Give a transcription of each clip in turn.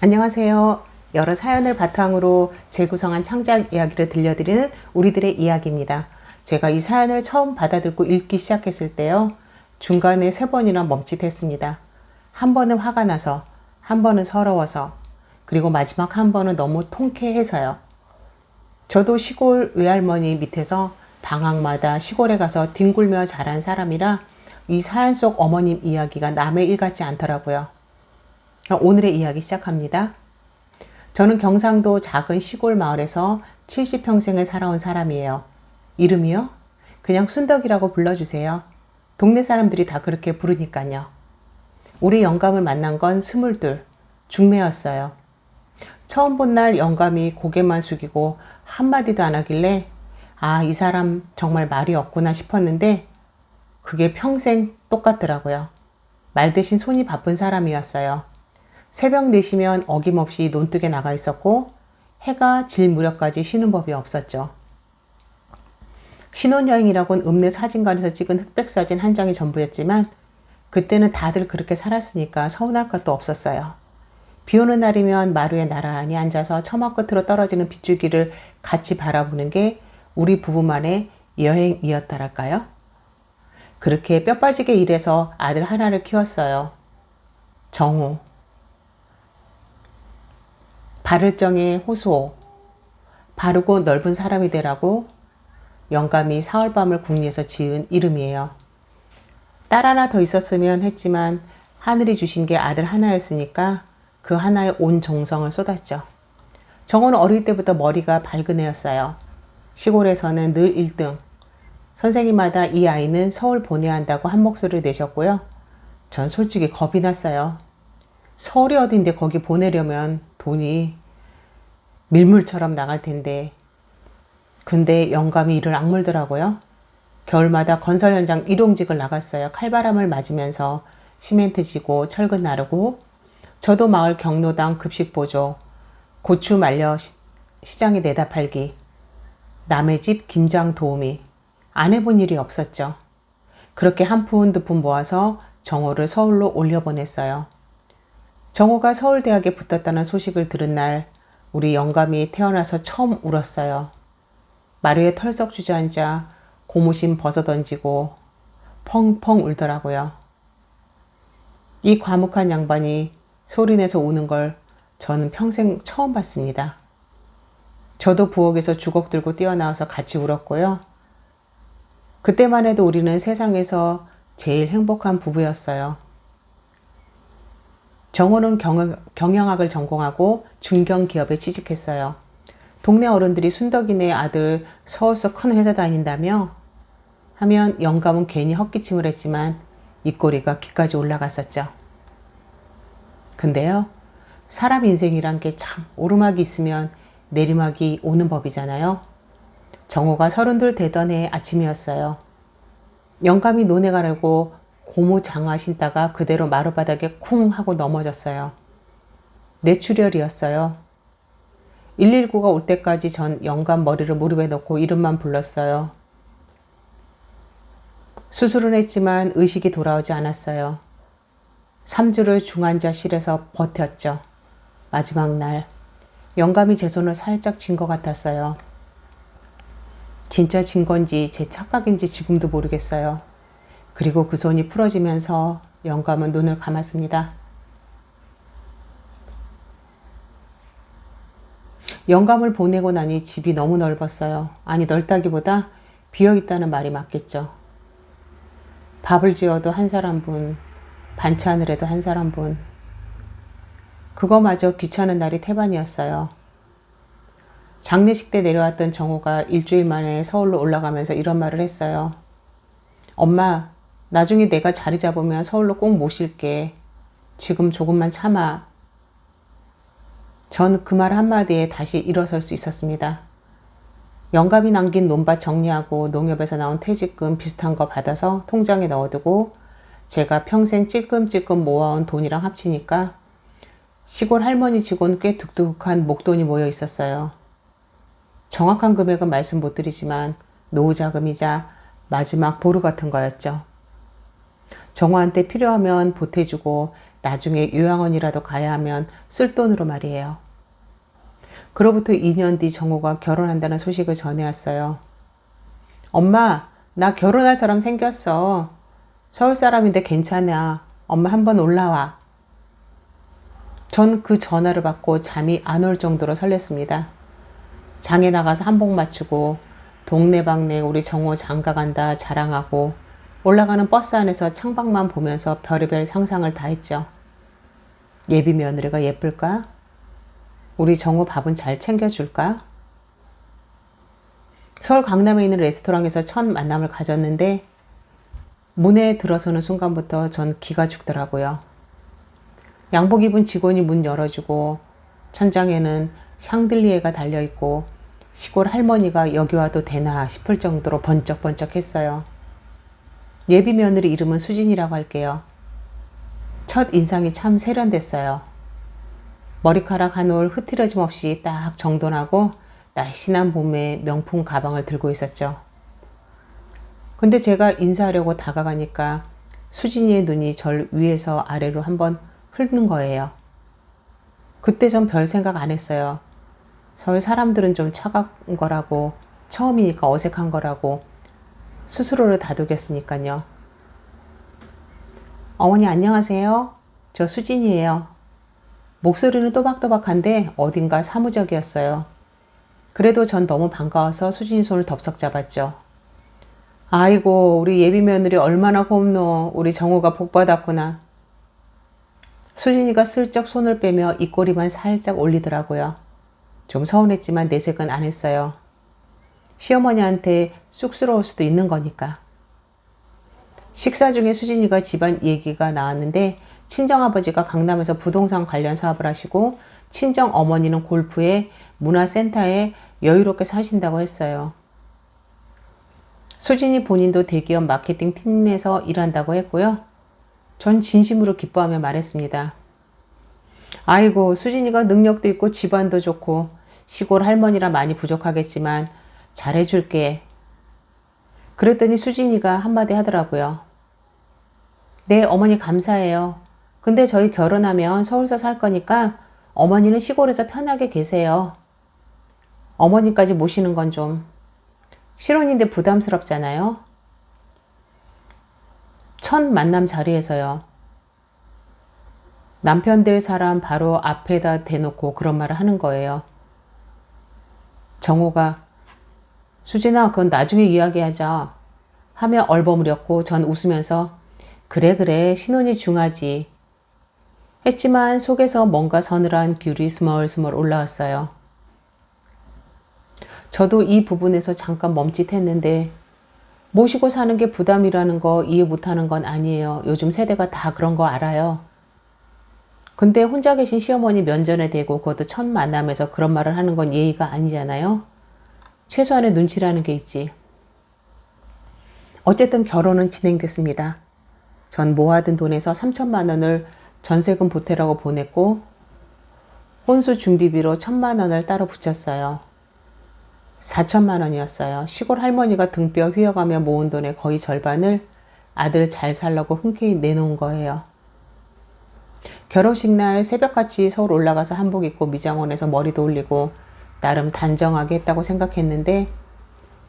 안녕하세요. 여러 사연을 바탕으로 재구성한 창작 이야기를 들려드리는 우리들의 이야기입니다. 제가 이 사연을 처음 받아듣고 읽기 시작했을 때요. 중간에 3번이나 멈칫했습니다. 한 번은 화가 나서, 한 번은 서러워서, 그리고 마지막 한 번은 너무 통쾌해서요. 저도 시골 외할머니 밑에서 방학마다 시골에 가서 뒹굴며 자란 사람이라 이 사연 속 어머님 이야기가 남의 일 같지 않더라고요. 오늘의 이야기 시작합니다. 저는 경상도 작은 시골 마을에서 70평생을 살아온 사람이에요. 이름이요? 그냥 순덕이라고 불러주세요. 동네 사람들이 다 그렇게 부르니까요. 우리 영감을 만난 건 22, 중매였어요. 처음 본 날 영감이 고개만 숙이고 한마디도 안 하길래 이 사람 정말 말이 없구나 싶었는데 그게 평생 똑같더라고요. 말 대신 손이 바쁜 사람이었어요. 새벽 4시면 어김없이 논둑에 나가 있었고 해가 질 무렵까지 쉬는 법이 없었죠. 신혼여행이라곤 읍내 사진관에서 찍은 흑백사진 한 장이 전부였지만 그때는 다들 그렇게 살았으니까 서운할 것도 없었어요. 비 오는 날이면 마루에 나란히 앉아서 처마 끝으로 떨어지는 빗줄기를 같이 바라보는 게 우리 부부만의 여행이었다랄까요? 그렇게 뼈 빠지게 일해서 아들 하나를 키웠어요. 정우. 바를 정에 호수호. 바르고 넓은 사람이 되라고 영감이 사흘밤을 궁리해서 지은 이름이에요. 딸 하나 더 있었으면 했지만 하늘이 주신 게 아들 하나였으니까 그 하나에 온 정성을 쏟았죠. 정호는 어릴 때부터 머리가 밝은 애였어요. 시골에서는 늘 1등. 선생님마다 이 아이는 서울 보내야 한다고 한 목소리를 내셨고요. 전 솔직히 겁이 났어요. 서울이 어딘데 거기 보내려면 돈이 밀물처럼 나갈 텐데. 근데 영감이 이를 악물더라고요. 겨울마다 건설 현장 일용직을 나갔어요. 칼바람을 맞으면서 시멘트 지고 철근 나르고 저도 마을 경로당 급식 보조, 고추 말려 시장에 내다 팔기, 남의 집 김장 도우미. 안 해본 일이 없었죠. 그렇게 한 푼 두 푼 모아서 정호를 서울로 올려보냈어요. 정호가 서울대학에 붙었다는 소식을 들은 날 우리 영감이 태어나서 처음 울었어요. 마루에 털썩 주저앉아 고무신 벗어던지고 펑펑 울더라고요. 이 과묵한 양반이 소리내서 우는 걸 저는 평생 처음 봤습니다. 저도 부엌에서 주걱 들고 뛰어나와서 같이 울었고요. 그때만 해도 우리는 세상에서 제일 행복한 부부였어요. 정호는 경영학을 전공하고 중견기업에 취직했어요. 동네 어른들이 순덕이네 아들 서울서 큰 회사 다닌다며 하면 영감은 괜히 헛기침을 했지만 입꼬리가 귀까지 올라갔었죠. 근데요, 사람 인생이란 게 참 오르막이 있으면 내리막이 오는 법이잖아요. 정호가 32 되던 해 아침이었어요. 영감이 논에 가려고 고무 장화 신다가 그대로 마루바닥에 쿵 하고 넘어졌어요. 뇌출혈이었어요. 119가 올 때까지 전 영감 머리를 무릎에 넣고 이름만 불렀어요. 수술은 했지만 의식이 돌아오지 않았어요. 3주를 중환자실에서 버텼죠. 마지막 날 영감이 제 손을 살짝 쥔 것 같았어요. 진짜 진 건지 제 착각인지 지금도 모르겠어요. 그리고 그 손이 풀어지면서 영감은 눈을 감았습니다. 영감을 보내고 나니 집이 너무 넓었어요. 아니, 넓다기보다 비어있다는 말이 맞겠죠. 밥을 지어도 한 사람분, 반찬을 해도 한 사람분. 그거마저 귀찮은 날이 태반이었어요. 장례식 때 내려왔던 정호가 일주일 만에 서울로 올라가면서 이런 말을 했어요. 엄마, 나중에 내가 자리 잡으면 서울로 꼭 모실게. 지금 조금만 참아. 전 그 말 한마디에 다시 일어설 수 있었습니다. 영감이 남긴 논밭 정리하고 농협에서 나온 퇴직금 비슷한 거 받아서 통장에 넣어두고 제가 평생 찔끔찔끔 모아온 돈이랑 합치니까 시골 할머니 치곤 꽤 둑둑한 목돈이 모여 있었어요. 정확한 금액은 말씀 못 드리지만 노후자금이자 마지막 보루 같은 거였죠. 정호한테 필요하면 보태주고 나중에 요양원이라도 가야 하면 쓸 돈으로 말이에요. 그로부터 2년 뒤 정호가 결혼한다는 소식을 전해왔어요. 엄마, 나 결혼할 사람 생겼어. 서울 사람인데 괜찮아. 엄마 한번 올라와. 전 그 전화를 받고 잠이 안 올 정도로 설렜습니다. 장에 나가서 한복 맞추고 동네방네 우리 정호 장가간다 자랑하고 올라가는 버스 안에서 창밖만 보면서 별의별 상상을 다 했죠. 예비 며느리가 예쁠까? 우리 정호 밥은 잘 챙겨줄까? 서울 강남에 있는 레스토랑에서 첫 만남을 가졌는데 문에 들어서는 순간부터 전 기가 죽더라고요. 양복 입은 직원이 문 열어주고 천장에는 샹들리에가 달려있고 시골 할머니가 여기 와도 되나 싶을 정도로 번쩍번쩍 했어요. 예비 며느리 이름은 수진이라고 할게요. 첫 인상이 참 세련됐어요. 머리카락 한 올 흐트러짐 없이 딱 정돈하고 날씬한 봄에 명품 가방을 들고 있었죠. 근데 제가 인사하려고 다가가니까 수진이의 눈이 절 위에서 아래로 한번 훑는 거예요. 그때 전 별 생각 안 했어요. 서울 사람들은 좀 차가운 거라고, 처음이니까 어색한 거라고 스스로를 다독였으니까요. 어머니 안녕하세요. 저 수진이에요. 목소리는 또박또박한데 어딘가 사무적이었어요. 그래도 전 너무 반가워서 수진이 손을 덥석 잡았죠. 아이고 우리 예비 며느리 얼마나 곱노. 우리 정우가 복받았구나. 수진이가 슬쩍 손을 빼며 입꼬리만 살짝 올리더라고요. 좀 서운했지만 내색은 안 했어요. 시어머니한테 쑥스러울 수도 있는 거니까. 식사 중에 수진이가 집안 얘기가 나왔는데 친정아버지가 강남에서 부동산 관련 사업을 하시고 친정어머니는 골프에 문화센터에 여유롭게 사신다고 했어요. 수진이 본인도 대기업 마케팅 팀에서 일한다고 했고요. 전 진심으로 기뻐하며 말했습니다. 아이고 수진이가 능력도 있고 집안도 좋고 시골 할머니라 많이 부족하겠지만 잘해줄게. 그랬더니 수진이가 한마디 하더라고요. 네 어머니 감사해요. 근데 저희 결혼하면 서울서 살 거니까 어머니는 시골에서 편하게 계세요. 어머니까지 모시는 건 좀 실혼인데 부담스럽잖아요. 첫 만남 자리에서요. 남편 될 사람 바로 앞에다 대놓고 그런 말을 하는 거예요. 정호가 수진아 그건 나중에 이야기하자 하며 얼버무렸고 전 웃으면서 그래 신혼이 중하지 했지만 속에서 뭔가 서늘한 귤이 스멀스멀 올라왔어요. 저도 이 부분에서 잠깐 멈칫했는데 모시고 사는 게 부담이라는 거 이해 못하는 건 아니에요. 요즘 세대가 다 그런 거 알아요. 근데 혼자 계신 시어머니 면전에 대고 그것도 첫 만남에서 그런 말을 하는 건 예의가 아니잖아요. 최소한의 눈치라는 게 있지. 어쨌든 결혼은 진행됐습니다. 전 모아둔 돈에서 3천만 원을 전세금 보태라고 보냈고 혼수 준비비로 1,000만 원을 따로 붙였어요. 4천만 원이었어요. 시골 할머니가 등뼈 휘어가며 모은 돈의 거의 절반을 아들 잘 살라고 흔쾌히 내놓은 거예요. 결혼식 날 새벽같이 서울 올라가서 한복 입고 미장원에서 머리도 올리고 나름 단정하게 했다고 생각했는데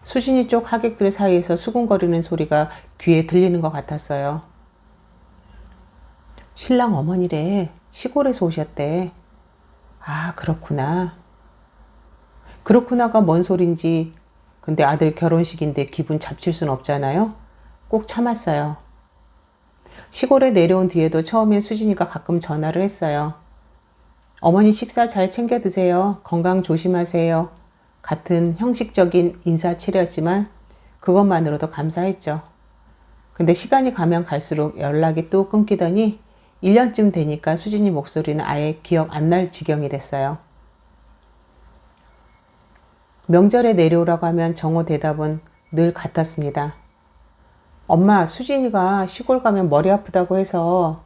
수진이 쪽 하객들 사이에서 수군거리는 소리가 귀에 들리는 것 같았어요. 신랑 어머니래. 시골에서 오셨대. 아 그렇구나. 그렇구나가 뭔 소린지 근데 아들 결혼식인데 기분 잡칠 순 없잖아요. 꼭 참았어요. 시골에 내려온 뒤에도 처음엔 수진이가 가끔 전화를 했어요. 어머니 식사 잘 챙겨 드세요. 건강 조심하세요. 같은 형식적인 인사치레였지만 그것만으로도 감사했죠. 근데 시간이 가면 갈수록 연락이 또 끊기더니 1년쯤 되니까 수진이 목소리는 아예 기억 안 날 지경이 됐어요. 명절에 내려오라고 하면 정호 대답은 늘 같았습니다. 엄마, 수진이가 시골 가면 머리 아프다고 해서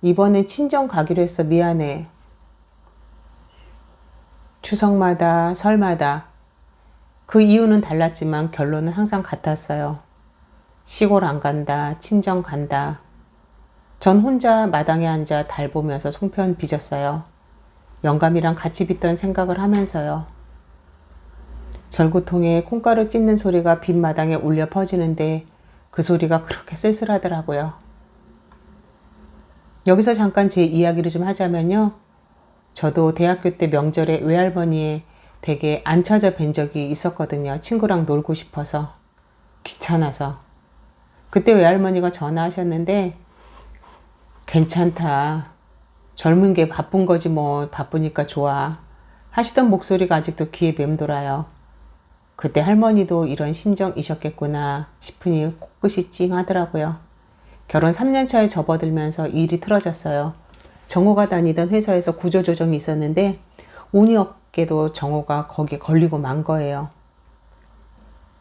이번에 친정 가기로 했어. 미안해. 추석마다 설마다 그 이유는 달랐지만 결론은 항상 같았어요. 시골 안 간다. 친정 간다. 전 혼자 마당에 앉아 달 보면서 송편 빚었어요. 영감이랑 같이 빚던 생각을 하면서요. 절구통에 콩가루 찢는 소리가 빈 마당에 울려 퍼지는데 그 소리가 그렇게 쓸쓸하더라고요. 여기서 잠깐 제 이야기를 좀 하자면요. 저도 대학교 때 명절에 외할머니의 댁에 안 찾아뵌 적이 있었거든요. 친구랑 놀고 싶어서. 귀찮아서. 그때 외할머니가 전화하셨는데 괜찮다. 젊은 게 바쁜 거지 뭐. 바쁘니까 좋아. 하시던 목소리가 아직도 귀에 맴돌아요. 그때 할머니도 이런 심정이셨겠구나 싶으니 코끝이 찡하더라고요. 결혼 3년 차에 접어들면서 일이 틀어졌어요. 정호가 다니던 회사에서 구조조정이 있었는데 운이 없게도 정호가 거기에 걸리고 만 거예요.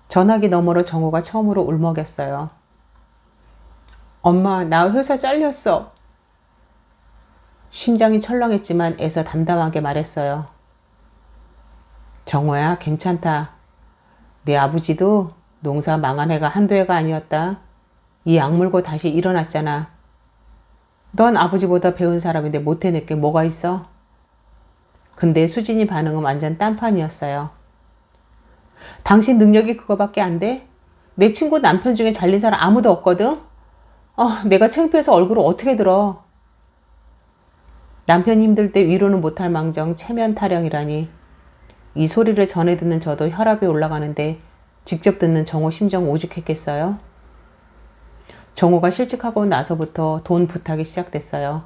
전화기 너머로 정호가 처음으로 울먹였어요. 엄마, 나 회사 잘렸어. 심장이 철렁했지만 애써 담담하게 말했어요. 정호야, 괜찮다. 내 아버지도 농사 망한 해가 한두 해가 아니었다. 이 악물고 다시 일어났잖아. 넌 아버지보다 배운 사람인데 못 해낼 게 뭐가 있어? 근데 수진이 반응은 완전 딴판이었어요. 당신 능력이 그거밖에 안 돼? 내 친구 남편 중에 잘린 사람 아무도 없거든? 내가 창피해서 얼굴을 어떻게 들어? 남편 힘들 때 위로는 못할 망정 체면 타령이라니. 이 소리를 전해 듣는 저도 혈압이 올라가는데 직접 듣는 정호 심정 오직했겠어요? 정호가 실직하고 나서부터 돈 부탁이 시작됐어요.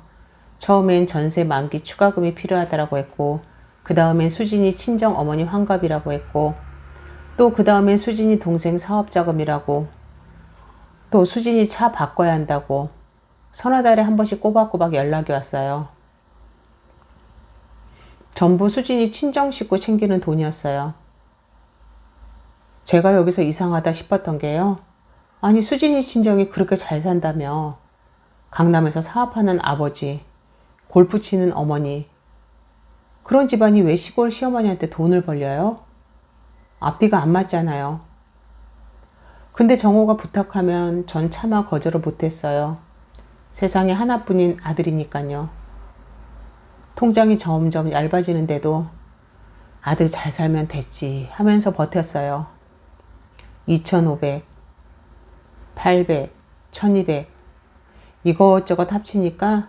처음엔 전세 만기 추가금이 필요하다고 했고 그 다음엔 수진이 친정 어머니 환갑이라고 했고 또 그 다음엔 수진이 동생 사업자금이라고 또 수진이 차 바꿔야 한다고 서너 달에 한 번씩 꼬박꼬박 연락이 왔어요. 전부 수진이 친정 식구 챙기는 돈이었어요. 제가 여기서 이상하다 싶었던 게요. 아니 수진이 친정이 그렇게 잘 산다며 강남에서 사업하는 아버지, 골프 치는 어머니 그런 집안이 왜 시골 시어머니한테 돈을 벌려요? 앞뒤가 안 맞잖아요. 근데 정호가 부탁하면 전 차마 거절을 못했어요. 세상에 하나뿐인 아들이니까요. 통장이 점점 얇아지는데도 아들 잘 살면 됐지 하면서 버텼어요. 2,500, 800, 1,200 이것저것 합치니까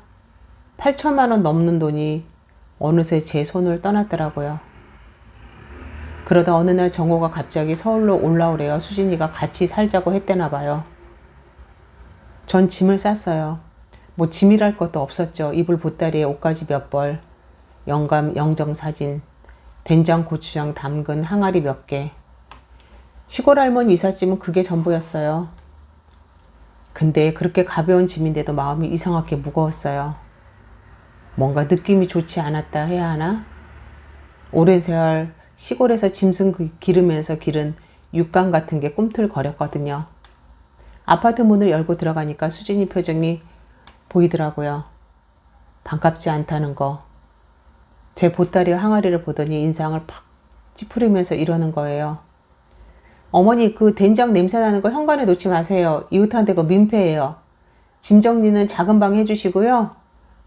8천만 원 넘는 돈이 어느새 제 손을 떠났더라고요. 그러다 어느 날 정호가 갑자기 서울로 올라오래요. 수진이가 같이 살자고 했대나 봐요. 전 짐을 쌌어요. 뭐 짐이랄 것도 없었죠. 이불 보따리에 옷가지 몇 벌, 영감 영정사진, 된장 고추장 담근 항아리 몇 개. 시골 할머니 이삿짐은 그게 전부였어요. 근데 그렇게 가벼운 짐인데도 마음이 이상하게 무거웠어요. 뭔가 느낌이 좋지 않았다 해야 하나? 오랜 세월 시골에서 짐승 기르면서 기른 육감 같은 게 꿈틀거렸거든요. 아파트 문을 열고 들어가니까 수진이 표정이 보이더라고요. 반갑지 않다는 거. 제 보따리와 항아리를 보더니 인상을 팍 찌푸리면서 이러는 거예요. 어머니 그 된장 냄새 나는 거 현관에 놓지 마세요. 이웃한테 그 민폐예요. 짐 정리는 작은 방 해주시고요.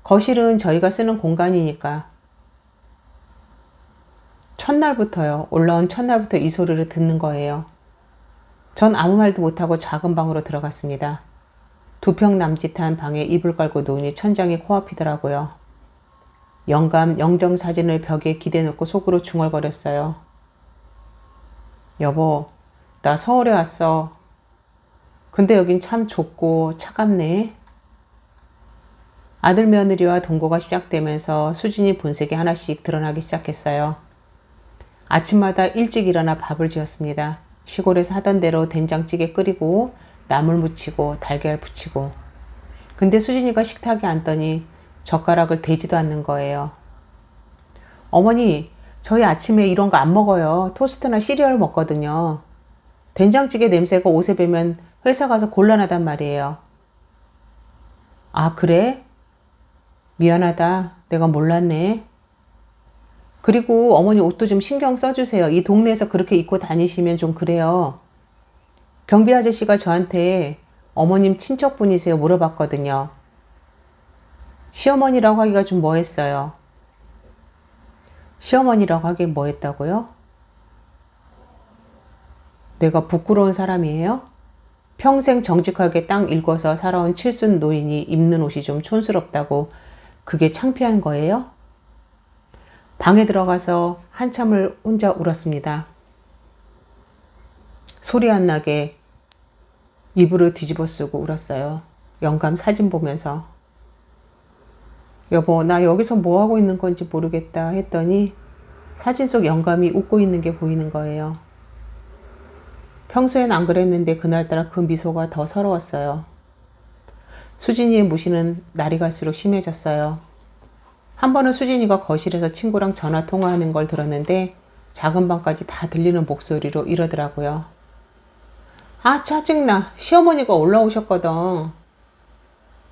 거실은 저희가 쓰는 공간이니까. 첫날부터요. 올라온 첫날부터 이 소리를 듣는 거예요. 전 아무 말도 못하고 작은 방으로 들어갔습니다. 2평 남짓한 방에 이불 깔고 누우니 천장이 코앞이더라고요. 영감 영정 사진을 벽에 기대놓고 속으로 중얼거렸어요. 여보, 나 서울에 왔어. 근데 여긴 참 좁고 차갑네. 아들 며느리와 동거가 시작되면서 수진이 본색이 하나씩 드러나기 시작했어요. 아침마다 일찍 일어나 밥을 지었습니다. 시골에서 하던 대로 된장찌개 끓이고 나물 무치고 달걀 부치고. 근데 수진이가 식탁에 앉더니 젓가락을 대지도 않는 거예요. 어머니, 저희 아침에 이런 거 안 먹어요. 토스트나 시리얼 먹거든요. 된장찌개 냄새가 옷에 배면 회사 가서 곤란하단 말이에요. 아, 그래? 미안하다. 내가 몰랐네. 그리고 어머니 옷도 좀 신경 써주세요. 이 동네에서 그렇게 입고 다니시면 좀 그래요. 경비 아저씨가 저한테 어머님 친척분이세요 물어봤거든요. 시어머니라고 하기가 좀 뭐했어요. 시어머니라고 하기엔 뭐했다고요? 내가 부끄러운 사람이에요? 평생 정직하게 땅 읽어서 살아온 칠순 노인이 입는 옷이 좀 촌스럽다고 그게 창피한 거예요? 방에 들어가서 한참을 혼자 울었습니다. 소리 안 나게 이불을 뒤집어 쓰고 울었어요. 영감 사진 보면서. 여보, 나 여기서 뭐 하고 있는 건지 모르겠다 했더니 사진 속 영감이 웃고 있는 게 보이는 거예요. 평소엔 안 그랬는데 그날따라 그 미소가 더 서러웠어요. 수진이의 무시는 날이 갈수록 심해졌어요. 한 번은 수진이가 거실에서 친구랑 전화 통화하는 걸 들었는데 작은 방까지 다 들리는 목소리로 이러더라고요. 아, 짜증나. 시어머니가 올라오셨거든.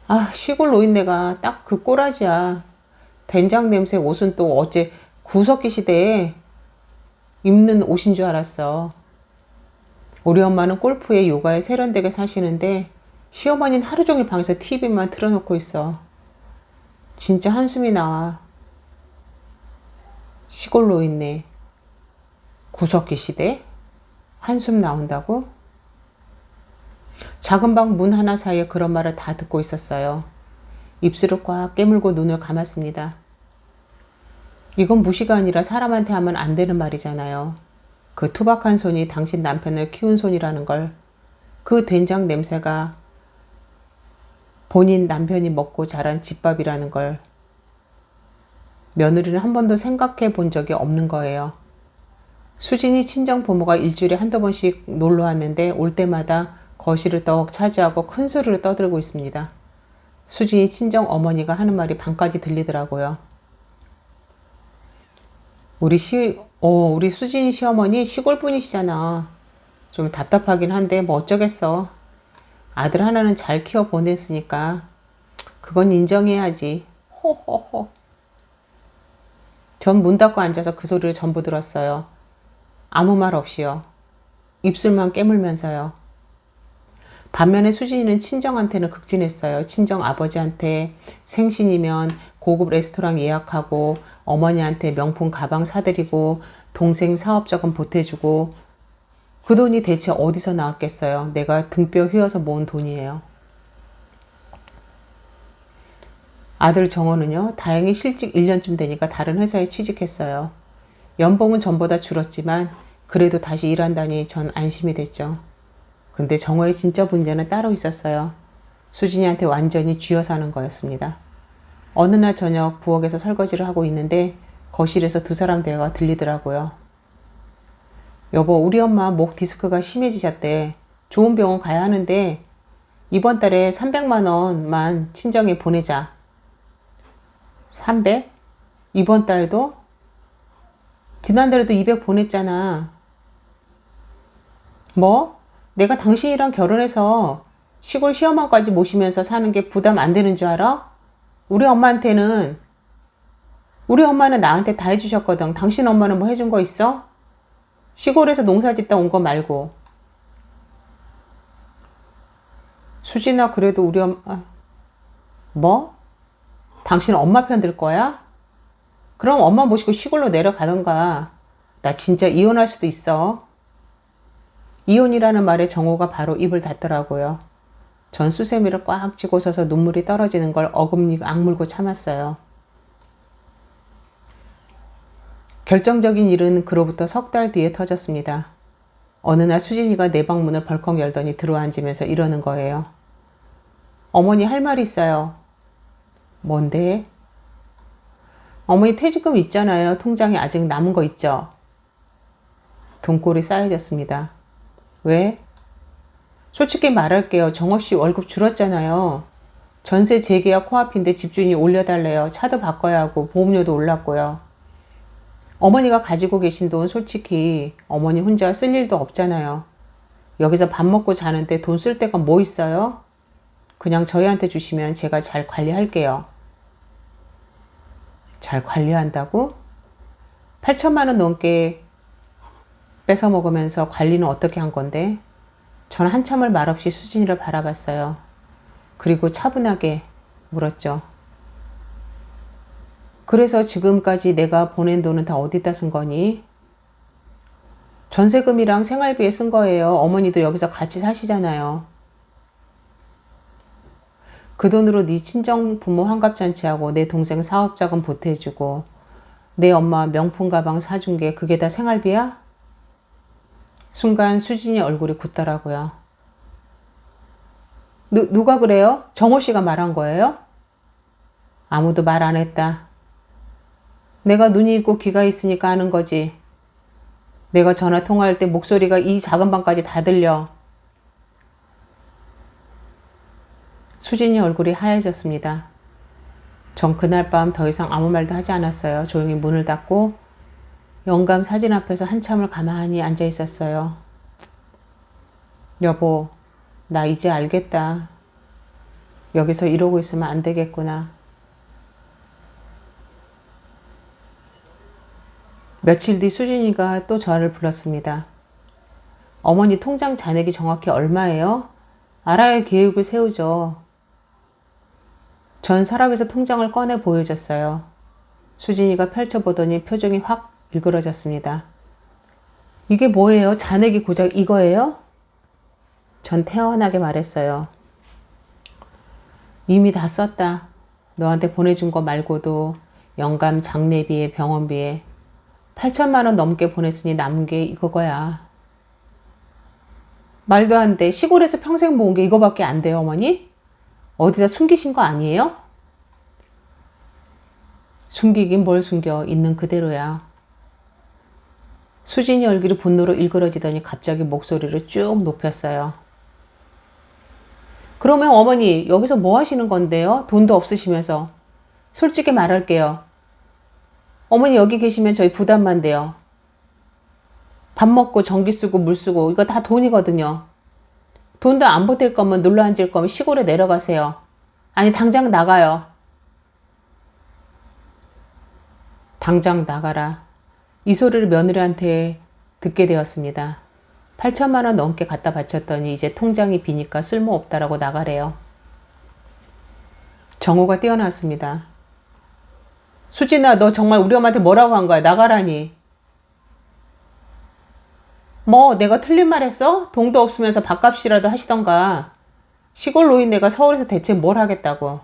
아, 시골 노인네가 딱 그 꼬라지야. 된장 냄새 옷은 또 어째 구석기 시대에 입는 옷인 줄 알았어. 우리 엄마는 골프에 요가에 세련되게 사시는데 시어머니는 하루 종일 방에서 TV만 틀어놓고 있어. 진짜 한숨이 나와. 시골 노인네. 구석기 시대? 한숨 나온다고? 작은 방 문 하나 사이에 그런 말을 다 듣고 있었어요. 입술을 꽉 깨물고 눈을 감았습니다. 이건 무시가 아니라 사람한테 하면 안 되는 말이잖아요. 그 투박한 손이 당신 남편을 키운 손이라는 걸, 그 된장 냄새가 본인 남편이 먹고 자란 집밥이라는 걸 며느리는 한 번도 생각해 본 적이 없는 거예요. 수진이 친정 부모가 일주일에 한두 번씩 놀러 왔는데 올 때마다 거실을 떡 차지하고 큰 소리로 떠들고 있습니다. 수진이 친정 어머니가 하는 말이 방까지 들리더라고요. 우리 수진이 시어머니 시골 분이시잖아. 좀 답답하긴 한데 뭐 어쩌겠어. 아들 하나는 잘 키워 보냈으니까 그건 인정해야지. 호호호. 전 문 닫고 앉아서 그 소리를 전부 들었어요. 아무 말 없이요. 입술만 깨물면서요. 반면에 수진이는 친정한테는 극진했어요. 친정 아버지한테 생신이면 고급 레스토랑 예약하고 어머니한테 명품 가방 사드리고 동생 사업자금 보태주고 그 돈이 대체 어디서 나왔겠어요. 내가 등뼈 휘어서 모은 돈이에요. 아들 정호는요. 다행히 실직 1년쯤 되니까 다른 회사에 취직했어요. 연봉은 전보다 줄었지만 그래도 다시 일한다니 전 안심이 됐죠. 근데 정호의 진짜 문제는 따로 있었어요. 수진이한테 완전히 쥐어 사는 거였습니다. 어느 날 저녁 부엌에서 설거지를 하고 있는데 거실에서 두 사람 대화가 들리더라고요. 여보, 우리 엄마 목 디스크가 심해지셨대. 좋은 병원 가야 하는데 이번 달에 300만 원만 친정에 보내자. 300? 이번 달도? 지난달에도 200 보냈잖아. 뭐? 내가 당신이랑 결혼해서 시골 시어머니까지 모시면서 사는 게 부담 안 되는 줄 알아? 우리 엄마는 나한테 다 해주셨거든. 당신 엄마는 뭐 해준 거 있어? 시골에서 농사 짓다 온 거 말고. 수진아, 그래도 우리 엄마. 뭐? 당신 엄마 편 들 거야? 그럼 엄마 모시고 시골로 내려가던가. 나 진짜 이혼할 수도 있어. 이혼이라는 말에 정호가 바로 입을 닫더라고요. 전 수세미를 꽉 쥐고 서서 눈물이 떨어지는 걸 어금니 악물고 참았어요. 결정적인 일은 그로부터 석 달 뒤에 터졌습니다. 어느 날 수진이가 내 방 문을 벌컥 열더니 들어앉으면서 이러는 거예요. 어머니, 할 말이 있어요. 뭔데? 어머니 퇴직금 있잖아요. 통장에 아직 남은 거 있죠? 돈꼴이 쌓여졌습니다. 왜? 솔직히 말할게요. 정호씨 월급 줄었잖아요. 전세 재계약 코앞인데 집주인이 올려달래요. 차도 바꿔야 하고 보험료도 올랐고요. 어머니가 가지고 계신 돈 솔직히 어머니 혼자 쓸 일도 없잖아요. 여기서 밥 먹고 자는데 돈 쓸 데가 뭐 있어요? 그냥 저희한테 주시면 제가 잘 관리할게요. 잘 관리한다고? 8천만 원 넘게 뺏어 먹으면서 관리는 어떻게 한 건데? 저는 한참을 말없이 수진이를 바라봤어요. 그리고 차분하게 물었죠. 그래서 지금까지 내가 보낸 돈은 다 어디다 쓴 거니? 전세금이랑 생활비에 쓴 거예요. 어머니도 여기서 같이 사시잖아요. 그 돈으로 네 친정 부모 환갑잔치하고 내 동생 사업자금 보태주고 내 엄마 명품 가방 사준 게 그게 다 생활비야? 순간 수진이 얼굴이 굳더라고요. 누가 그래요? 정호 씨가 말한 거예요? 아무도 말 안 했다. 내가 눈이 있고 귀가 있으니까 하는 거지. 내가 전화 통화할 때 목소리가 이 작은 방까지 다 들려. 수진이 얼굴이 하얘졌습니다. 전 그날 밤 더 이상 아무 말도 하지 않았어요. 조용히 문을 닫고 영감 사진 앞에서 한참을 가만히 앉아 있었어요. 여보, 나 이제 알겠다. 여기서 이러고 있으면 안 되겠구나. 며칠 뒤 수진이가 또 저를 불렀습니다. 어머니 통장 잔액이 정확히 얼마예요? 알아야 계획을 세우죠. 전 서랍에서 통장을 꺼내 보여줬어요. 수진이가 펼쳐보더니 표정이 확 일그러졌습니다. 이게 뭐예요? 잔액이 고작 이거예요? 전 태연하게 말했어요. 이미 다 썼다. 너한테 보내준 거 말고도 영감 장례비에 병원비에 8천만 원 넘게 보냈으니 남은 게 이거야. 말도 안 돼. 시골에서 평생 모은 게 이거밖에 안 돼요, 어머니? 어디다 숨기신 거 아니에요? 숨기긴 뭘 숨겨. 있는 그대로야. 수진이 얼굴이 분노로 일그러지더니 갑자기 목소리를 쭉 높였어요. 그러면 어머니 여기서 뭐 하시는 건데요? 돈도 없으시면서. 솔직히 말할게요. 어머니 여기 계시면 저희 부담만 돼요. 밥 먹고 전기 쓰고 물 쓰고 이거 다 돈이거든요. 돈도 안 보탤 거면 눌러 앉을 거면 시골에 내려가세요. 아니 당장 나가요. 당장 나가라. 이 소리를 며느리한테 듣게 되었습니다. 8천만 원 넘게 갖다 바쳤더니 이제 통장이 비니까 쓸모없다라고 나가래요. 정우가 뛰어났습니다. 수진아, 너 정말 우리 엄마한테 뭐라고 한 거야? 나가라니. 뭐 내가 틀린 말 했어? 돈도 없으면서 밥값이라도 하시던가. 시골 노인네가 서울에서 대체 뭘 하겠다고.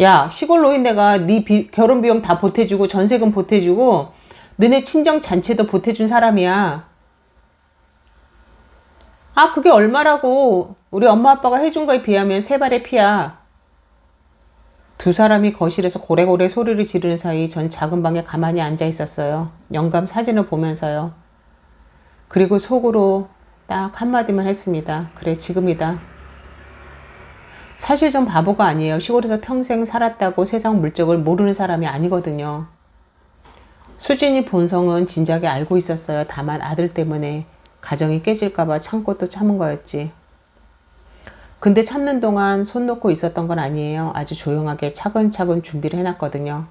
야, 시골 노인네가 네 결혼 비용 다 보태주고 전세금 보태주고 너네 친정 잔치도 보태준 사람이야. 아, 그게 얼마라고. 우리 엄마 아빠가 해준 거에 비하면 세 발의 피야. 두 사람이 거실에서 고래고래 소리를 지르는 사이 전 작은 방에 가만히 앉아 있었어요. 영감 사진을 보면서요. 그리고 속으로 딱 한마디만 했습니다. 그래, 지금이다. 사실 전 바보가 아니에요. 시골에서 평생 살았다고 세상 물정을 모르는 사람이 아니거든요. 수진이 본성은 진작에 알고 있었어요. 다만 아들 때문에 가정이 깨질까봐 참고 또 참은 거였지. 근데 참는 동안 손 놓고 있었던 건 아니에요. 아주 조용하게 차근차근 준비를 해놨거든요.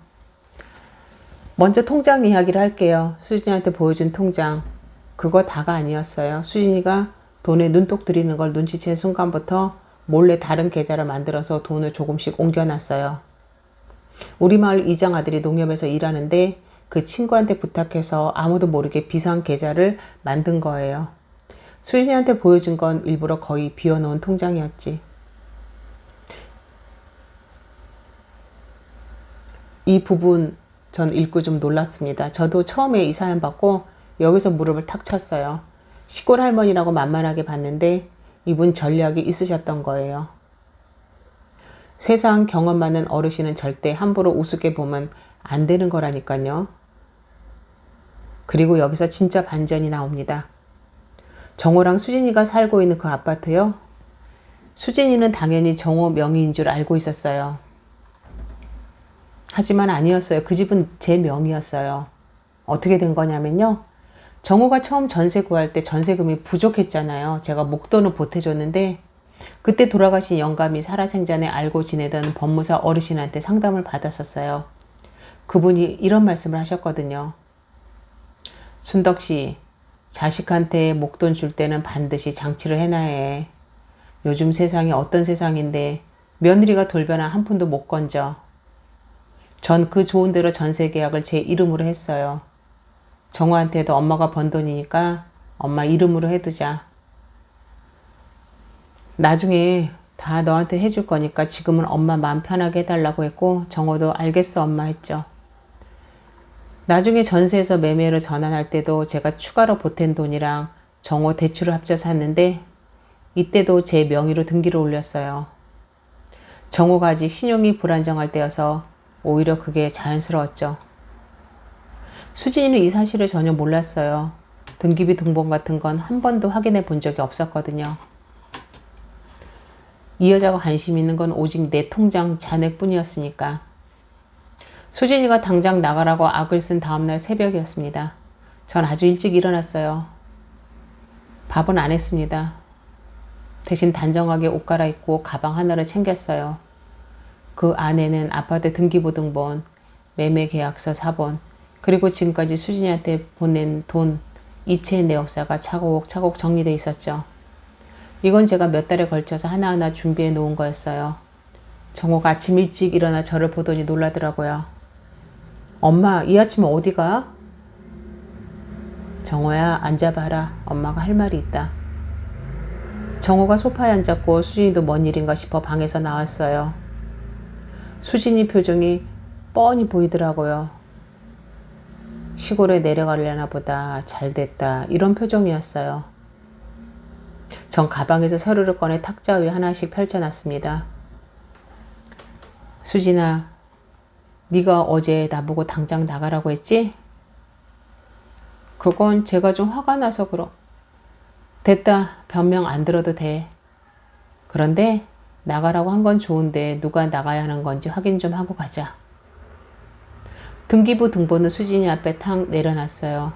먼저 통장 이야기를 할게요. 수진이한테 보여준 통장. 그거 다가 아니었어요. 수진이가 돈에 눈독 들이는 걸 눈치챈 순간부터 몰래 다른 계좌를 만들어서 돈을 조금씩 옮겨놨어요. 우리 마을 이장 아들이 농협에서 일하는데 그 친구한테 부탁해서 아무도 모르게 비상 계좌를 만든 거예요. 수진이한테 보여준 건 일부러 거의 비워놓은 통장이었지. 이 부분 전 읽고 좀 놀랐습니다. 저도 처음에 이 사연 받고 여기서 무릎을 탁 쳤어요. 시골 할머니라고 만만하게 봤는데 이분 전략이 있으셨던 거예요. 세상 경험 많은 어르신은 절대 함부로 우습게 보면 안 되는 거라니까요. 그리고 여기서 진짜 반전이 나옵니다. 정호랑 수진이가 살고 있는 그 아파트요. 수진이는 당연히 정호 명의인 줄 알고 있었어요. 하지만 아니었어요. 그 집은 제 명의였어요. 어떻게 된 거냐면요. 정호가 처음 전세 구할 때 전세금이 부족했잖아요. 제가 목돈을 보태줬는데 그때 돌아가신 영감이 살아생전에 알고 지내던 법무사 어르신한테 상담을 받았었어요. 그분이 이런 말씀을 하셨거든요. 순덕씨, 자식한테 목돈 줄 때는 반드시 장치를 해놔야 해. 요즘 세상이 어떤 세상인데 며느리가 돌변한 한 푼도 못 건져. 전 그 좋은 대로 전세 계약을 제 이름으로 했어요. 정호한테도 엄마가 번 돈이니까 엄마 이름으로 해두자. 나중에 다 너한테 해줄 거니까 지금은 엄마 마음 편하게 해달라고 했고 정호도 알겠어 엄마 했죠. 나중에 전세에서 매매로 전환할 때도 제가 추가로 보탠 돈이랑 정호 대출을 합쳐서 샀는데 이때도 제 명의로 등기를 올렸어요. 정호가 아직 신용이 불안정할 때여서 오히려 그게 자연스러웠죠. 수진이는 이 사실을 전혀 몰랐어요. 등기비 등본 같은 건 한 번도 확인해 본 적이 없었거든요. 이 여자가 관심 있는 건 오직 내 통장 잔액뿐이었으니까. 수진이가 당장 나가라고 악을 쓴 다음날 새벽이었습니다. 전 아주 일찍 일어났어요. 밥은 안 했습니다. 대신 단정하게 옷 갈아입고 가방 하나를 챙겼어요. 그 안에는 아파트 등기부등본, 매매계약서 사본, 그리고 지금까지 수진이한테 보낸 돈, 이체의 내역사가 차곡차곡 정리되어 있었죠. 이건 제가 몇 달에 걸쳐서 하나하나 준비해 놓은 거였어요. 정호가 아침 일찍 일어나 저를 보더니 놀라더라고요. 엄마, 이 아침에 어디 가? 정호야, 앉아봐라. 엄마가 할 말이 있다. 정호가 소파에 앉았고 수진이도 뭔 일인가 싶어 방에서 나왔어요. 수진이 표정이 뻔히 보이더라고요. 시골에 내려가려나 보다, 잘됐다, 이런 표정이었어요. 전 가방에서 서류를 꺼내 탁자 위에 하나씩 펼쳐놨습니다. 수진아, 네가 어제 나보고 당장 나가라고 했지? 그건 제가 좀 화가 나서 그럼. 됐다, 변명 안 들어도 돼. 그런데 나가라고 한 건 좋은데 누가 나가야 하는 건지 확인 좀 하고 가자. 등기부 등본은 수진이 앞에 탁 내려놨어요.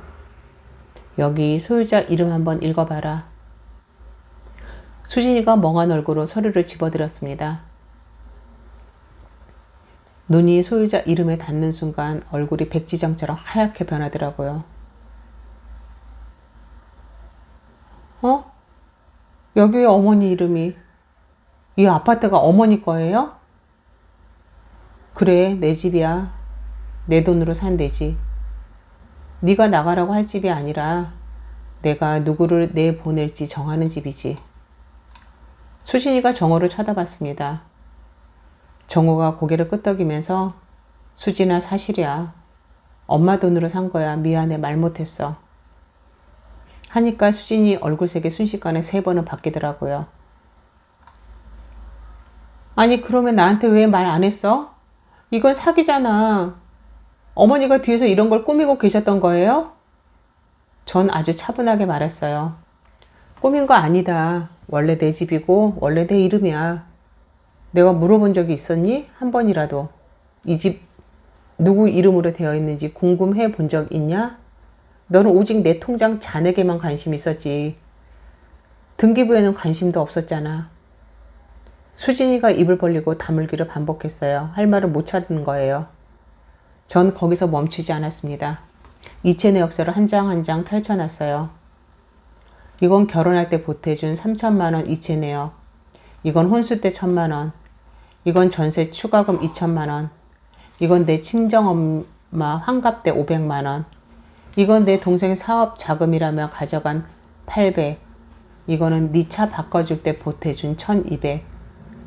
여기 소유자 이름 한번 읽어봐라. 수진이가 멍한 얼굴로 서류를 집어들었습니다. 눈이 소유자 이름에 닿는 순간 얼굴이 백지장처럼 하얗게 변하더라고요. 여기 왜 어머니 이름이? 이 아파트가 어머니 거예요? 그래, 내 집이야. 내 돈으로 산 내 집. 네가 나가라고 할 집이 아니라 내가 누구를 내보낼지 정하는 집이지. 수진이가 정호를 쳐다봤습니다. 정호가 고개를 끄덕이면서 수진아, 사실이야. 엄마 돈으로 산 거야. 미안해, 말 못했어. 하니까 수진이 얼굴색이 순식간에 3번은 바뀌더라고요. 아니, 그러면 나한테 왜 말 안 했어? 이건 사기잖아. 어머니가 뒤에서 이런 걸 꾸미고 계셨던 거예요? 전 아주 차분하게 말했어요. 꾸민 거 아니다. 원래 내 집이고 원래 내 이름이야. 내가 물어본 적이 있었니? 한 번이라도. 이 집 누구 이름으로 되어 있는지 궁금해 본 적 있냐? 너는 오직 내 통장 잔액에만 관심 있었지. 등기부에는 관심도 없었잖아. 수진이가 입을 벌리고 다물기를 반복했어요. 할 말을 못 찾은 거예요. 전 거기서 멈추지 않았습니다. 이체 내역서를 한 장 한 장 펼쳐놨어요. 이건 결혼할 때 보태준 3천만 원 이체 내역. 이건 혼수 때 1,000만 원. 이건 전세 추가금 2천만 원. 이건 내 친정엄마 환갑 때 500만 원. 이건 내 동생 사업 자금이라며 가져간 800. 이거는 네 차 바꿔줄 때 보태준 1,200.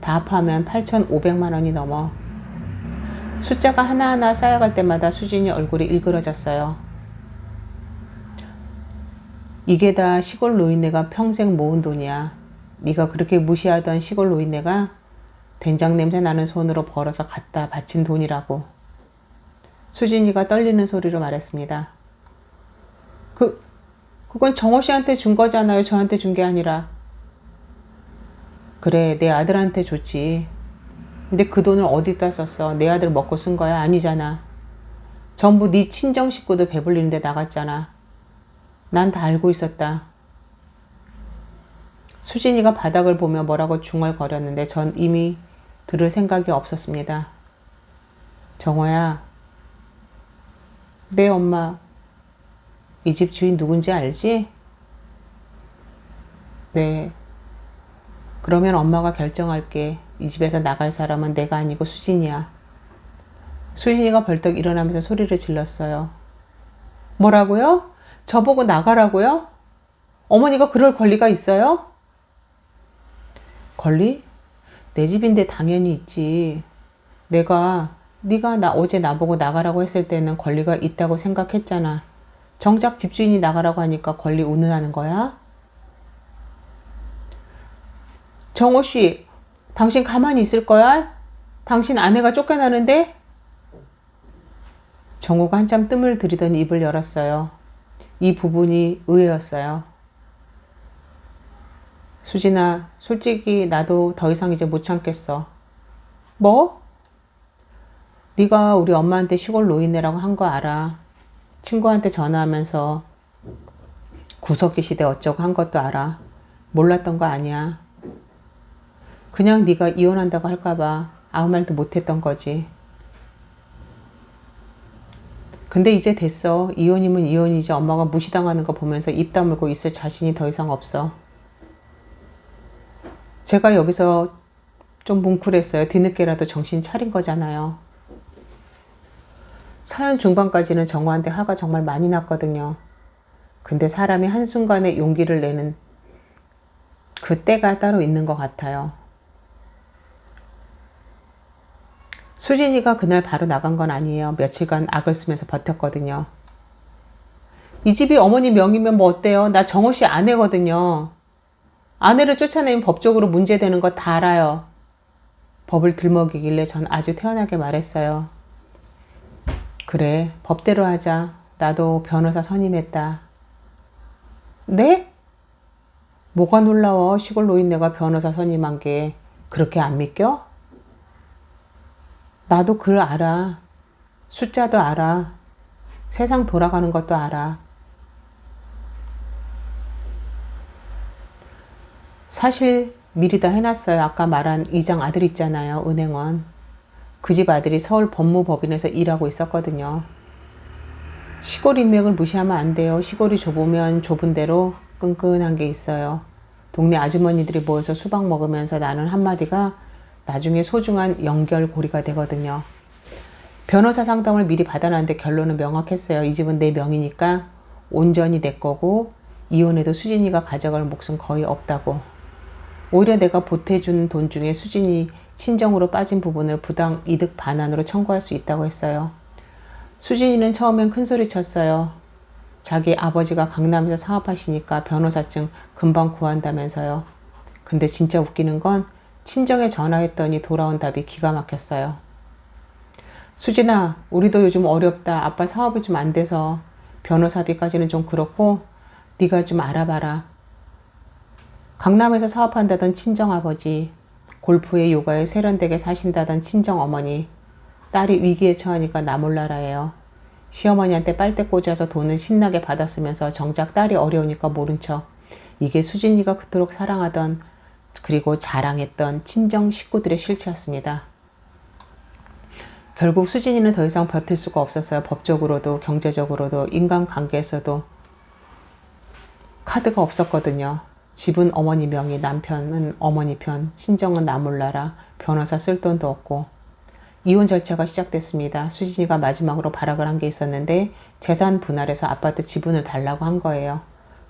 다 합하면 8,500만 원이 넘어. 숫자가 하나하나 쌓여갈 때마다 수진이 얼굴이 일그러졌어요. 이게 다 시골 노인네가 평생 모은 돈이야. 네가 그렇게 무시하던 시골 노인네가 된장 냄새 나는 손으로 벌어서 갖다 바친 돈이라고. 수진이가 떨리는 소리로 말했습니다. 그건 정호 씨한테 준 거잖아요. 저한테 준 게 아니라. 그래, 내 아들한테 줬지. 근데 그 돈을 어디다 썼어? 내 아들 먹고 쓴 거야? 아니잖아. 전부 네 친정 식구들 배불리는데 나갔잖아. 난 다 알고 있었다. 수진이가 바닥을 보며 뭐라고 중얼거렸는데 전 이미 들을 생각이 없었습니다. 정호야, 내 엄마 이 집 주인 누군지 알지? 네. 그러면 엄마가 결정할게. 이 집에서 나갈 사람은 내가 아니고 수진이야. 수진이가 벌떡 일어나면서 소리를 질렀어요. 뭐라고요? 저보고 나가라고요? 어머니가 그럴 권리가 있어요? 권리? 내 집인데 당연히 있지. 네가 어제 나보고 나가라고 했을 때는 권리가 있다고 생각했잖아. 정작 집주인이 나가라고 하니까 권리 운운하는 거야? 정호 씨, 당신 가만히 있을 거야? 당신 아내가 쫓겨나는데? 정호가 한참 뜸을 들이더니 입을 열었어요. 이 부분이 의외였어요. 수진아, 솔직히 나도 더 이상 이제 못 참겠어. 뭐? 네가 우리 엄마한테 시골 노인네라고 한 거 알아. 친구한테 전화하면서 구석기 시대 어쩌고 한 것도 알아. 몰랐던 거 아니야. 그냥 네가 이혼한다고 할까봐 아무 말도 못했던 거지. 근데 이제 됐어. 이혼이면 이혼이지. 엄마가 무시당하는 거 보면서 입 다물고 있을 자신이 더 이상 없어. 제가 여기서 좀 뭉클했어요. 뒤늦게라도 정신 차린 거잖아요. 사연 중반까지는 정호한테 화가 정말 많이 났거든요. 근데 사람이 한순간에 용기를 내는 그 때가 따로 있는 것 같아요. 수진이가 그날 바로 나간 건 아니에요. 며칠간 악을 쓰면서 버텼거든요. 이 집이 어머니 명의면 뭐 어때요? 나 정호 씨 아내거든요. 아내를 쫓아내면 법적으로 문제되는 거 다 알아요. 법을 들먹이길래 전 아주 태연하게 말했어요. 그래, 법대로 하자. 나도 변호사 선임했다. 네? 뭐가 놀라워? 시골 노인네가 변호사 선임한 게 그렇게 안 믿겨? 나도 글 알아. 숫자도 알아. 세상 돌아가는 것도 알아. 사실 미리 다 해놨어요. 아까 말한 이장 아들 있잖아요. 은행원. 그 집 아들이 서울 법무법인에서 일하고 있었거든요. 시골 인맥을 무시하면 안 돼요. 시골이 좁으면 좁은 대로 끈끈한 게 있어요. 동네 아주머니들이 모여서 수박 먹으면서 나눈 한마디가 나중에 소중한 연결고리가 되거든요. 변호사 상담을 미리 받아놨는데 결론은 명확했어요. 이 집은 내 명이니까 온전히 내 거고 이혼해도 수진이가 가져갈 몫은 거의 없다고. 오히려 내가 보태준 돈 중에 수진이 친정으로 빠진 부분을 부당 이득 반환으로 청구할 수 있다고 했어요. 수진이는 처음엔 큰소리 쳤어요. 자기 아버지가 강남에서 사업하시니까 변호사증 금방 구한다면서요. 근데 진짜 웃기는 건 친정에 전화했더니 돌아온 답이 기가 막혔어요. 수진아, 우리도 요즘 어렵다. 아빠 사업이 좀 안 돼서 변호사비까지는 좀 그렇고 네가 좀 알아봐라. 강남에서 사업한다던 친정아버지, 골프에 요가에 세련되게 사신다던 친정어머니, 딸이 위기에 처하니까 나 몰라라예요. 시어머니한테 빨대 꽂아서 돈은 신나게 받았으면서 정작 딸이 어려우니까 모른 척. 이게 수진이가 그토록 사랑하던 그리고 자랑했던 친정 식구들의 실체였습니다. 결국 수진이는 더 이상 버틸 수가 없었어요. 법적으로도 경제적으로도 인간관계에서도 카드가 없었거든요. 집은 어머니 명의, 남편은 어머니 편, 친정은 나 몰라라, 변호사 쓸 돈도 없고. 이혼 절차가 시작됐습니다. 수진이가 마지막으로 발악을 한 게 있었는데 재산 분할해서 아파트 지분을 달라고 한 거예요.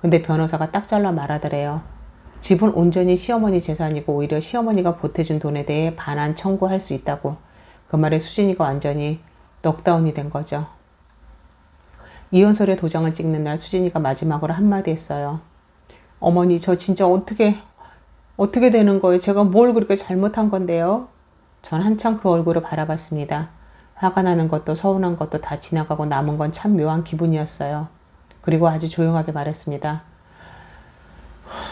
근데 변호사가 딱 잘라 말하더래요. 집은 온전히 시어머니 재산이고 오히려 시어머니가 보태준 돈에 대해 반환 청구할 수 있다고. 그 말에 수진이가 완전히 넉다운이 된 거죠. 이혼서류에 도장을 찍는 날 수진이가 마지막으로 한마디 했어요. 어머니, 저 진짜 어떻게 되는 거예요? 제가 뭘 그렇게 잘못한 건데요? 전 한참 그 얼굴을 바라봤습니다. 화가 나는 것도 서운한 것도 다 지나가고 남은 건 참 묘한 기분이었어요. 그리고 아주 조용하게 말했습니다.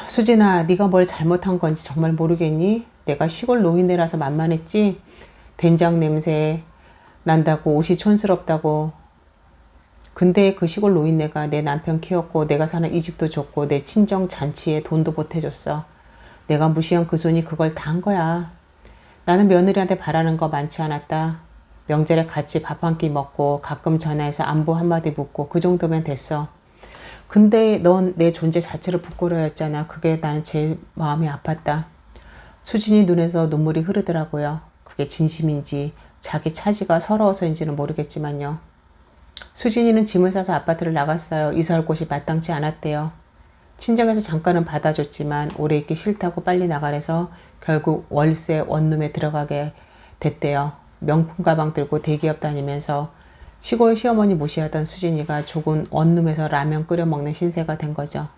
수진아, 네가 뭘 잘못한 건지 정말 모르겠니? 내가 시골 노인네라서 만만했지? 된장 냄새 난다고 옷이 촌스럽다고. 근데 그 시골 노인네가 내 남편 키웠고 내가 사는 이 집도 줬고 내 친정 잔치에 돈도 보태줬어. 내가 무시한 그 손이 그걸 다 한 거야. 나는 며느리한테 바라는 거 많지 않았다. 명절에 같이 밥 한 끼 먹고 가끔 전화해서 안부 한마디 묻고 그 정도면 됐어. 근데 넌 내 존재 자체를 부끄러워했잖아. 그게 나는 제일 마음이 아팠다. 수진이 눈에서 눈물이 흐르더라고요. 그게 진심인지 자기 차지가 서러워서인지는 모르겠지만요. 수진이는 짐을 싸서 아파트를 나갔어요. 이사 올 곳이 마땅치 않았대요. 친정에서 잠깐은 받아줬지만 오래 있기 싫다고 빨리 나가래서 결국 월세 원룸에 들어가게 됐대요. 명품 가방 들고 대기업 다니면서 시골 시어머니 무시하던 수진이가 조금 원룸에서 라면 끓여 먹는 신세가 된 거죠.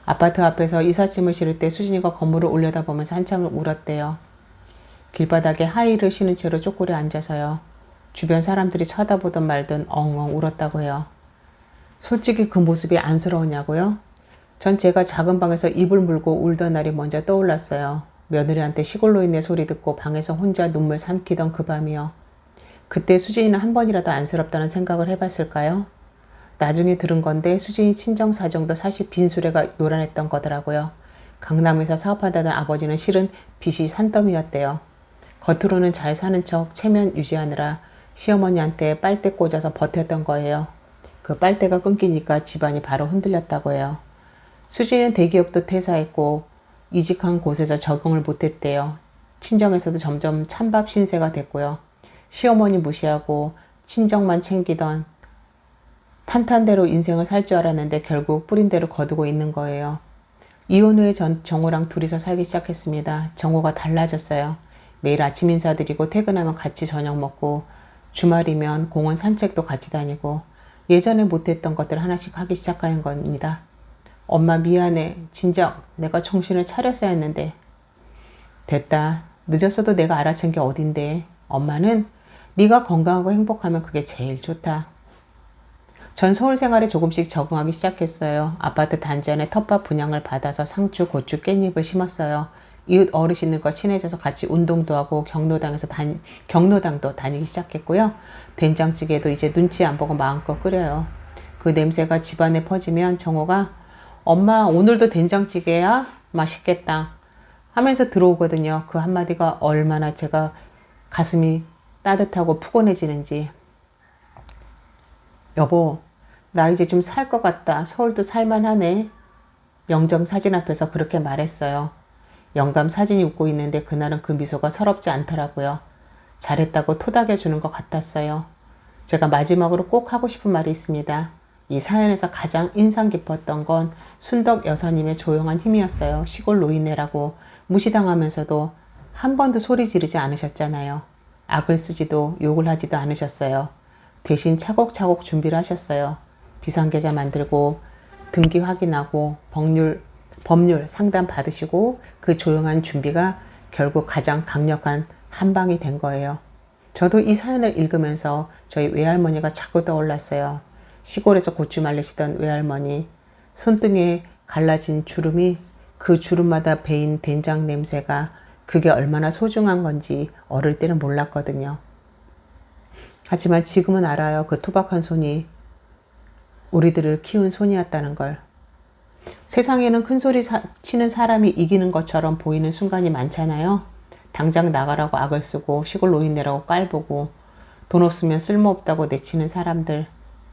아파트 앞에서 이삿짐을 실을 때 수진이가 건물을 올려다보면서 한참을 울었대요. 길바닥에 하이힐을 신은 채로 쪼꼬리 앉아서요. 주변 사람들이 쳐다보던 말든 엉엉 울었다고 해요. 솔직히 그 모습이 안쓰러우냐고요? 전 제가 작은 방에서 입을 물고 울던 날이 먼저 떠올랐어요. 며느리한테 시골로 있네 소리 듣고 방에서 혼자 눈물 삼키던 그 밤이요. 그때 수진이는 한 번이라도 안쓰럽다는 생각을 해봤을까요? 나중에 들은 건데 수진이 친정 사정도 사실 빈수레가 요란했던 거더라고요. 강남에서 사업한다던 아버지는 실은 빚이 산더미였대요. 겉으로는 잘 사는 척 체면 유지하느라 시어머니한테 빨대 꽂아서 버텼던 거예요. 그 빨대가 끊기니까 집안이 바로 흔들렸다고 해요. 수진이는 대기업도 퇴사했고 이직한 곳에서 적응을 못했대요. 친정에서도 점점 찬밥 신세가 됐고요. 시어머니 무시하고 친정만 챙기던 탄탄대로 인생을 살 줄 알았는데 결국 뿌린 대로 거두고 있는 거예요. 이혼 후에 정호랑 둘이서 살기 시작했습니다. 정호가 달라졌어요. 매일 아침 인사드리고 퇴근하면 같이 저녁 먹고 주말이면 공원 산책도 같이 다니고 예전에 못했던 것들 하나씩 하기 시작한 겁니다. 엄마 미안해. 진작 내가 정신을 차렸어야 했는데. 됐다. 늦었어도 내가 알아챈 게 어딘데. 엄마는 네가 건강하고 행복하면 그게 제일 좋다. 전 서울 생활에 조금씩 적응하기 시작했어요. 아파트 단지 안에 텃밭 분양을 받아서 상추, 고추, 깻잎을 심었어요. 이웃 어르신들과 친해져서 같이 운동도 하고 경로당도 다니기 시작했고요. 된장찌개도 이제 눈치 안 보고 마음껏 끓여요. 그 냄새가 집안에 퍼지면 정호가 엄마 오늘도 된장찌개야? 맛있겠다 하면서 들어오거든요. 그 한마디가 얼마나 제가 가슴이 따뜻하고 푸근해지는지. 여보, 나 이제 좀 살 것 같다. 서울도 살만하네. 영정 사진 앞에서 그렇게 말했어요. 영감 사진이 웃고 있는데 그날은 그 미소가 서럽지 않더라고요. 잘했다고 토닥여주는 것 같았어요. 제가 마지막으로 꼭 하고 싶은 말이 있습니다. 이 사연에서 가장 인상 깊었던 건 순덕 여사님의 조용한 힘이었어요. 시골 노인네라고 무시당하면서도 한 번도 소리 지르지 않으셨잖아요. 악을 쓰지도 욕을 하지도 않으셨어요. 대신 차곡차곡 준비를 하셨어요. 비상계좌 만들고 등기 확인하고 법률 상담 받으시고 그 조용한 준비가 결국 가장 강력한 한방이 된 거예요. 저도 이 사연을 읽으면서 저희 외할머니가 자꾸 떠올랐어요. 시골에서 고추 말리시던 외할머니, 손등에 갈라진 주름이 그 주름마다 배인 된장 냄새가 그게 얼마나 소중한 건지 어릴 때는 몰랐거든요. 하지만 지금은 알아요. 그 투박한 손이 우리들을 키운 손이었다는 걸. 세상에는 큰 소리 치는 사람이 이기는 것처럼 보이는 순간이 많잖아요. 당장 나가라고 악을 쓰고 시골 노인네라고 깔보고 돈 없으면 쓸모없다고 내치는 사람들.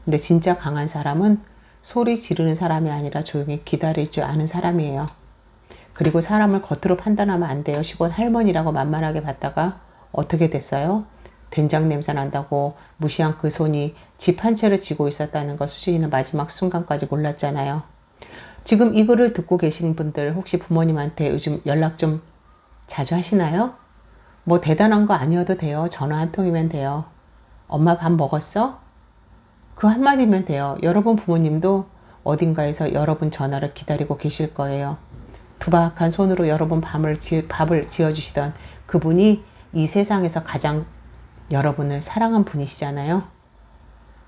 근데 진짜 강한 사람은 소리 지르는 사람이 아니라 조용히 기다릴 줄 아는 사람이에요. 그리고 사람을 겉으로 판단하면 안 돼요. 시골 할머니라고 만만하게 봤다가 어떻게 됐어요? 된장 냄새 난다고 무시한 그 손이 집 한 채를 쥐고 있었다는 걸 수진이는 마지막 순간까지 몰랐잖아요. 지금 이 글을 듣고 계신 분들 혹시 부모님한테 요즘 연락 좀 자주 하시나요? 뭐 대단한 거 아니어도 돼요. 전화 한 통이면 돼요. 엄마 밥 먹었어? 그 한마디면 돼요. 여러분 부모님도 어딘가에서 여러분 전화를 기다리고 계실 거예요. 투박한 손으로 여러분 밥을 지어주시던 그분이 이 세상에서 가장 여러분을 사랑한 분이시잖아요.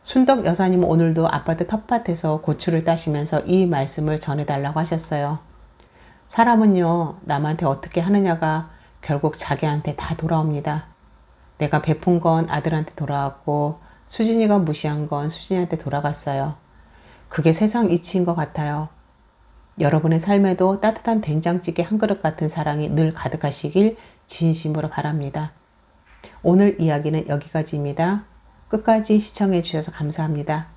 순덕 여사님은 오늘도 아파트 텃밭에서 고추를 따시면서 이 말씀을 전해달라고 하셨어요. 사람은요, 남한테 어떻게 하느냐가 결국 자기한테 다 돌아옵니다. 내가 베푼 건 아들한테 돌아왔고 수진이가 무시한 건 수진이한테 돌아갔어요. 그게 세상 이치인 것 같아요. 여러분의 삶에도 따뜻한 된장찌개 한 그릇 같은 사랑이 늘 가득하시길 진심으로 바랍니다. 오늘 이야기는 여기까지입니다. 끝까지 시청해 주셔서 감사합니다.